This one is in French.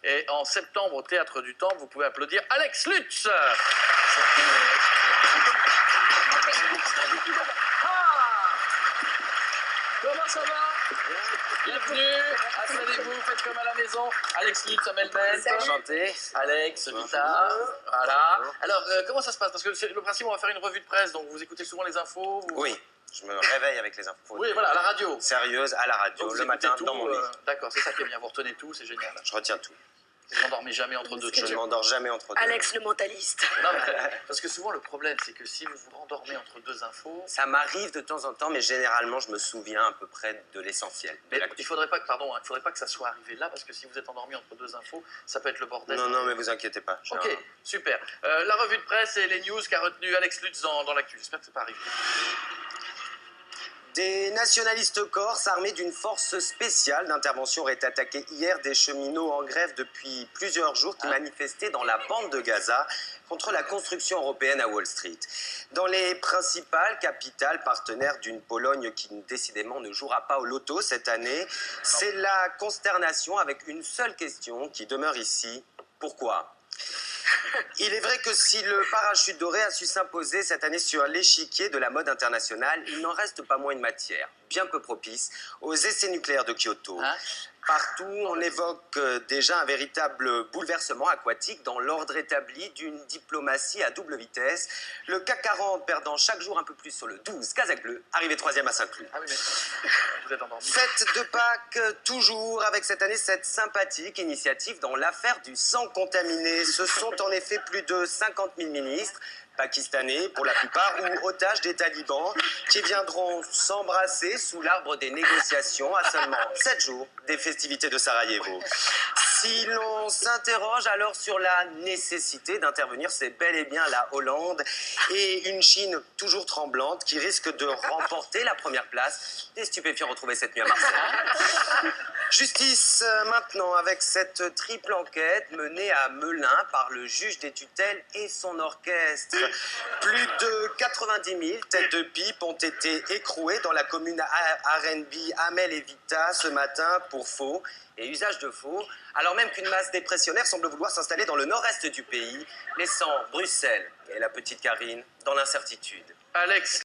Et en septembre, au Théâtre du Temple, vous pouvez applaudir Alex Lutz. Comment ça va? Bienvenue, installez-vous, faites comme à la maison. Alex Lutz, Amel Ben. Enchanté. Alex, Vita, voilà. Alors, comment ça se passe? Parce que le principe, on va faire une revue de presse, donc vous écoutez souvent les infos Oui, je me réveille avec les infos. Oui, voilà, à la radio. Sérieuse, à la radio, Donc, vous le matin, tout, dans mon lit. D'accord, c'est ça qui est bien, vous retenez tout, c'est génial. Je retiens tout. Vous n'endormez jamais entre deux Je trucs. ne m'endors jamais entre deux. Alex le mentaliste. Non, mais, parce que souvent, le problème, c'est que si vous vous rendormez entre deux infos... Ça m'arrive de temps en temps, mais généralement, je me souviens à peu près de l'essentiel. Mais il faudrait pas que, pardon, il faudrait pas que ça soit arrivé là, parce que si vous êtes endormi entre deux infos, ça peut être le bordel. Non, non, mais vous inquiétez pas. Ok, super. La revue de presse et les news qu'a retenu Alex Lutz dans l'actu. J'espère que c'est pas arrivé. Des nationalistes corses armés d'une force spéciale d'intervention auraient attaqué hier des cheminots en grève depuis plusieurs jours qui manifestaient dans la bande de Gaza contre la construction européenne à Wall Street. Dans les principales capitales partenaires d'une Pologne qui décidément ne jouera pas au loto cette année, c'est la consternation avec une seule question qui demeure ici. Pourquoi ? Il est vrai que si le parachute doré a su s'imposer cette année sur l'échiquier de la mode internationale, il n'en reste pas moins une matière bien peu propice aux essais nucléaires de Kyoto. Partout, on évoque déjà un véritable bouleversement aquatique dans l'ordre établi d'une diplomatie à double vitesse. Le CAC 40 perdant chaque jour un peu plus sur le 12 Kazakh Bleu, arrivé 3e à Saint-Cloud. Ah oui, mais vous êtes endormi. Fête de Pâques, toujours avec cette année cette sympathique initiative dans l'affaire du sang contaminé. Ce sont en effet plus de 50 000 ministres, pakistanais pour la plupart, ou otages des talibans, qui viendront s'embrasser sous l'arbre des négociations à seulement 7 jours des festivités de Sarajevo. Si l'on s'interroge alors sur la nécessité d'intervenir, c'est bel et bien la Hollande et une Chine toujours tremblante qui risque de remporter la première place des stupéfiants retrouvés cette nuit à Marseille. Justice maintenant avec cette triple enquête menée à Melun par le juge des tutelles et son orchestre. Plus de 90 000 têtes de pipe ont été écrouées dans la commune R&B Amel et Vita ce matin pour faux et usage de faux, alors même qu'une masse dépressionnaire semble vouloir s'installer dans le nord-est du pays, laissant Bruxelles et la petite Karine dans l'incertitude. Alex